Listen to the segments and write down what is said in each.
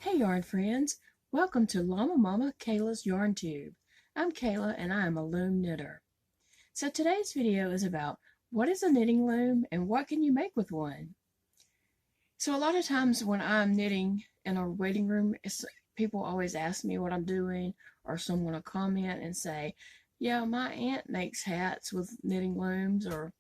Hey yarn friends, welcome to LlamaMamaKayla's Yarn Tube. I'm Kayla and I am a loom knitter. So today's video is about what is a knitting loom and what can you make with one. So a lot of times when I'm knitting in a waiting room, people always ask me what I'm doing, or someone will comment and say, yeah, my aunt makes hats with knitting looms, or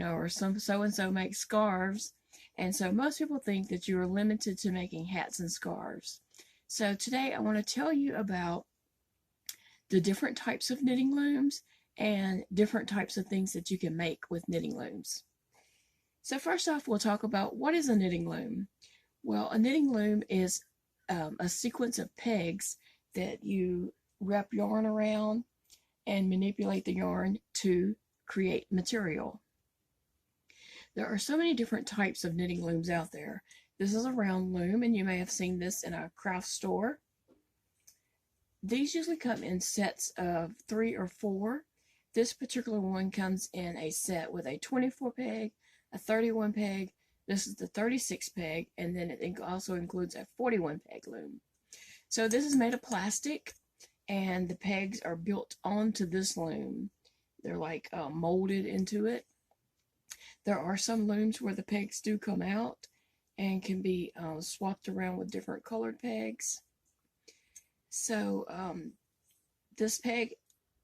or some so-and-so makes scarves. And so most people think that you are limited to making hats and scarves. So today I want to tell you about the different types of knitting looms and different types of things that you can make with knitting looms. So first off, we'll talk about what is a knitting loom. Well, a knitting loom is a sequence of pegs that you wrap yarn around and manipulate the yarn to create material. There are so many different types of knitting looms out there. This is a round loom, and you may have seen this in a craft store. These usually come in sets of 3 or 4. This particular one comes in a set with a 24 peg, a 31 peg. This is the 36 peg, and then it also includes a 41 peg loom. So this is made of plastic, and the pegs are built onto this loom. They're like molded into it. There are some looms where the pegs do come out and can be swapped around with different colored pegs. So this peg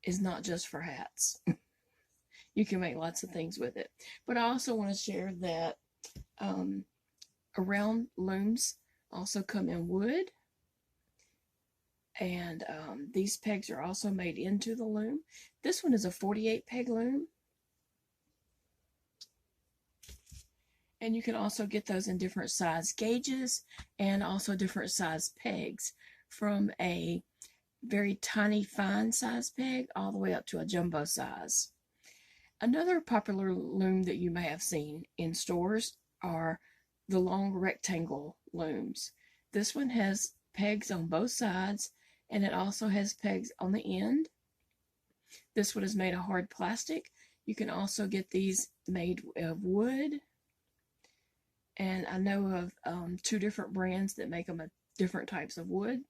is not just for hats. You can make lots of things with it. But I also want to share that round looms also come in wood. And these pegs are also made into the loom. This one is a 48 peg loom. And you can also get those in different size gauges and also different size pegs, from a very tiny fine size peg all the way up to a jumbo size. Another popular loom that you may have seen in stores are the long rectangle looms. This one has pegs on both sides, and it also has pegs on the end. This one is made of hard plastic. You can also get these made of wood. And I know of 2 different brands that make them of different types of wood.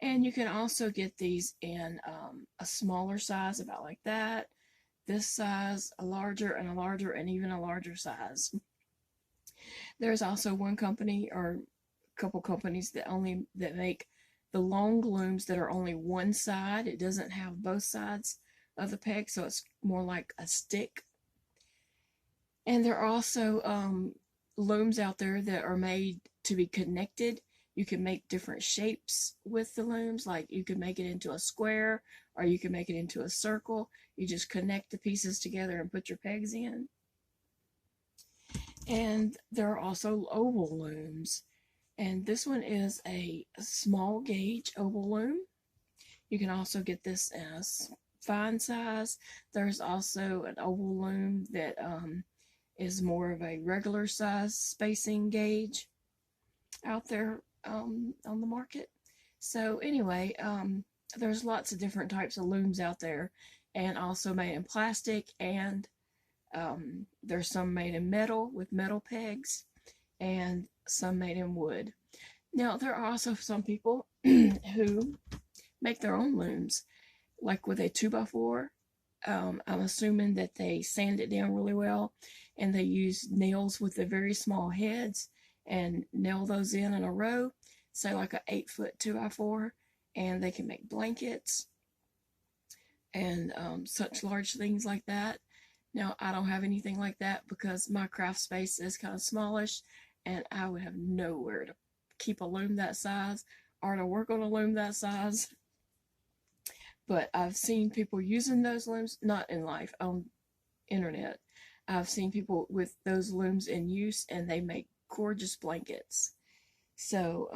And you can also get these in a smaller size, about like that, this size, a larger, and even a larger size. There's also one company or a couple companies that make the long looms that are only one side. It doesn't have both sides of the peg, so it's more like a stick. And there are also looms out there that are made to be connected. You can make different shapes with the looms, like you can make it into a square or you can make it into a circle. You just connect the pieces together and put your pegs in. And there are also oval looms, and this one is a small gauge oval loom. You can also get this in a fine size. There's also an oval loom that is more of a regular size spacing gauge out there on the market. So anyway, there's lots of different types of looms out there, and also made in plastic, and there's some made in metal with metal pegs, and some made in wood. Now there are also some people who make their own looms, like with a 2x4. I'm assuming that they sand it down really well, and they use nails with the very small heads and nail those in a row, say like an 8-foot 2x4, and they can make blankets and such large things like that. Now, I don't have anything like that because my craft space is kind of smallish, and I would have nowhere to keep a loom that size or to work on a loom that size. But I've seen people using those looms, not in life, on internet. I've seen people with those looms in use, and they make gorgeous blankets. So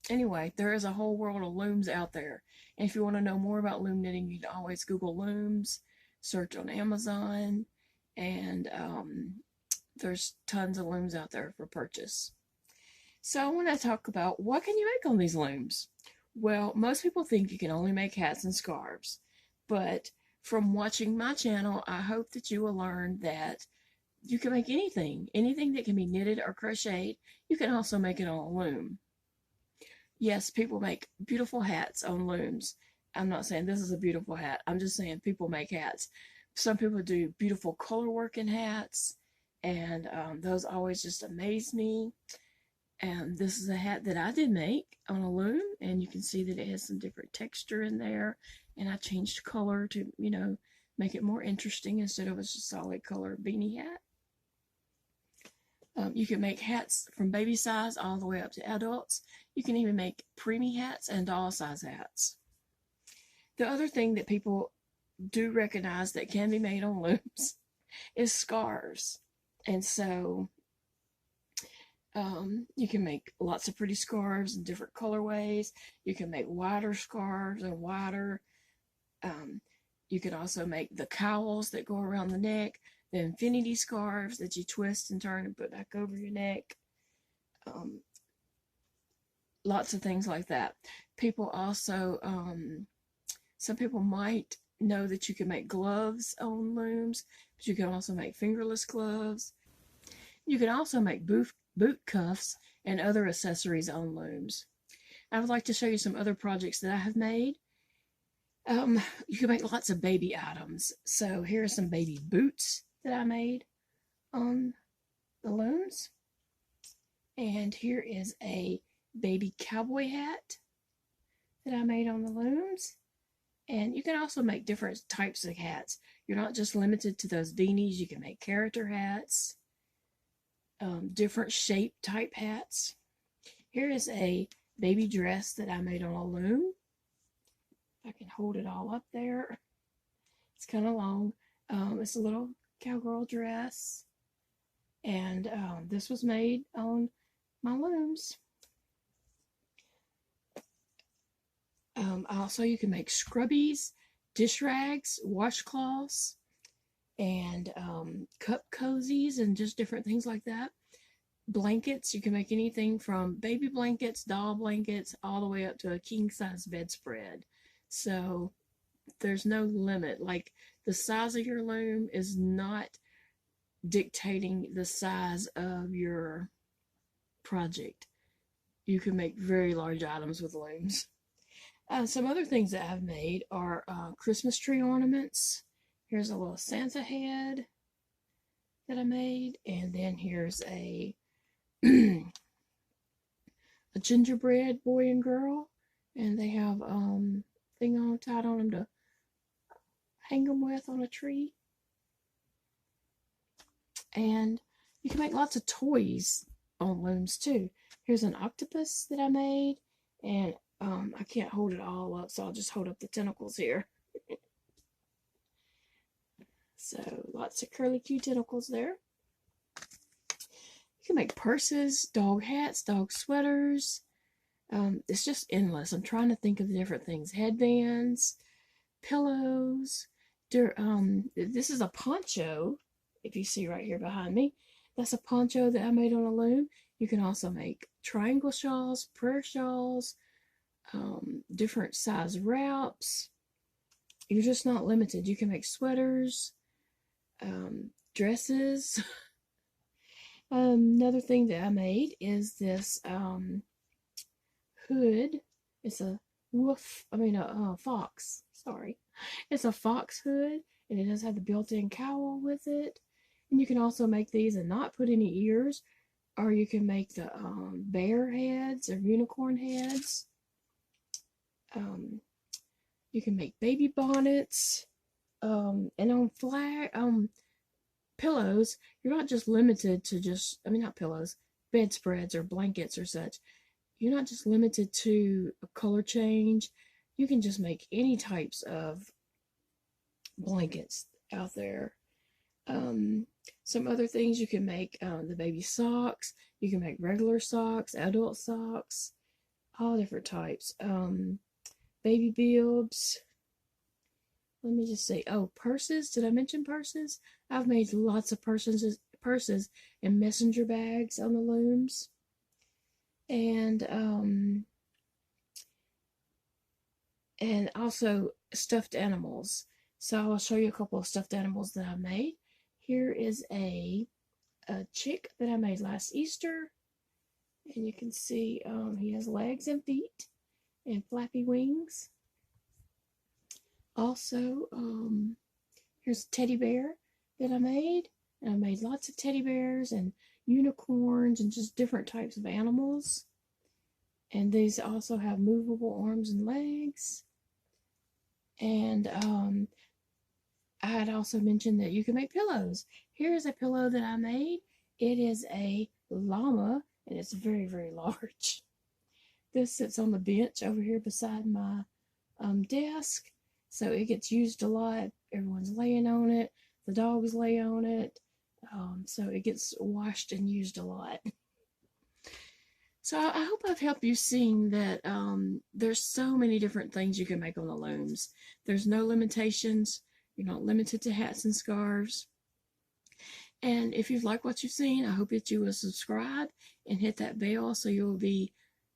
anyway, there is a whole world of looms out there. And if you want to know more about loom knitting, you can always Google looms, search on Amazon, and there's tons of looms out there for purchase. So I want to talk about, what can you make on these looms? Well, most people think you can only make hats and scarves, but from watching my channel, I hope that you will learn that you can make anything that can be knitted or crocheted. You can also make it on a loom. Yes, people make beautiful hats on looms. I'm not saying this is a beautiful hat. I'm just saying people make hats. Some people do beautiful color work in hats, and those always just amaze me. And this is a hat that I did make on a loom, and you can see that it has some different texture in there. And I changed color to, make it more interesting instead of a solid color beanie hat. You can make hats from baby size all the way up to adults. You can even make preemie hats and doll size hats. The other thing that people do recognize that can be made on looms is scarves. And so you can make lots of pretty scarves in different colorways. You can make wider scarves and wider. You can also make the cowls that go around the neck, the infinity scarves that you twist and turn and put back over your neck. Lots of things like that. People also, some people might know that you can make gloves on looms, but you can also make fingerless gloves. You can also make boot cuffs and other accessories on looms. I would like to show you some other projects that I have made. You can make lots of baby items. So here are some baby boots that I made on the looms. And here is a baby cowboy hat that I made on the looms. And you can also make different types of hats. You're not just limited to those beanies. You can make character hats, different shape type hats. Here is a baby dress that I made on a loom. I can hold it all up there. It's kind of long. It's a little cowgirl dress. And this was made on my looms. Also, you can make scrubbies, dish rags, washcloths, and cup cozies, and just different things like that. Blankets, you can make anything from baby blankets, doll blankets, all the way up to a king-size bedspread. So there's no limit. Like, the size of your loom is not dictating the size of your project. You can make very large items with looms. Some other things that I've made are Christmas tree ornaments. Here's a little Santa head that I made, and then here's a a gingerbread boy and girl, and they have thing on tied on them to hang them with on a tree. And you can make lots of toys on looms too. Here's an octopus that I made, and I can't hold it all up, so I'll just hold up the tentacles here. So lots of curly cute tentacles there. You can make purses, dog hats, dog sweaters. It's just endless. I'm trying to think of the different things. Headbands, pillows. This is a poncho, if you see right here behind me. That's a poncho that I made on a loom. You can also make triangle shawls, prayer shawls, different size wraps. You're just not limited. You can make sweaters, dresses. Another thing that I made is this hood. It's a fox. Sorry. It's a fox hood, and it does have the built-in cowl with it. And you can also make these and not put any ears, or you can make the bear heads or unicorn heads. You can make baby bonnets, and on pillows, you're not just limited to not pillows, bedspreads or blankets or such. You're not just limited to a color change. You can just make any types of blankets out there. Some other things you can make, the baby socks. You can make regular socks, adult socks, all different types. Baby bibs. Let me just say, purses. Did I mention purses? I've made lots of purses and messenger bags on the looms. And also stuffed animals. So I'll show you a couple of stuffed animals that I made. Here is a chick that I made last Easter. And you can see he has legs and feet and flappy wings. Also, here's a teddy bear that I made. And I made lots of teddy bears and unicorns and just different types of animals. And these also have movable arms and legs. And I had also mentioned that you can make pillows. Here's a pillow that I made. It is a llama, and it's very, very large. This sits on the bench over here beside my desk, so it gets used a lot. Everyone's laying on it. The dogs lay on it, so it gets washed and used a lot. So I hope I've helped you seeing that there's so many different things you can make on the looms. There's no limitations. You're not limited to hats and scarves. And if you've liked what you've seen, I hope that you will subscribe and hit that bell so you'll be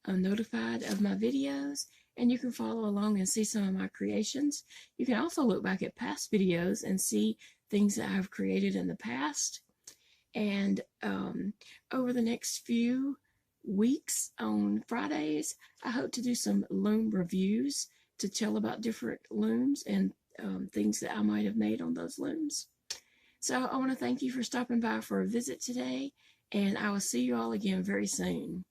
notified of my videos. And you can follow along and see some of my creations. You can also look back at past videos and see things that I've created in the past. And over the next few weeks on Fridays, I hope to do some loom reviews to tell about different looms and things that I might have made on those looms. So I want to thank you for stopping by for a visit today, and I will see you all again very soon.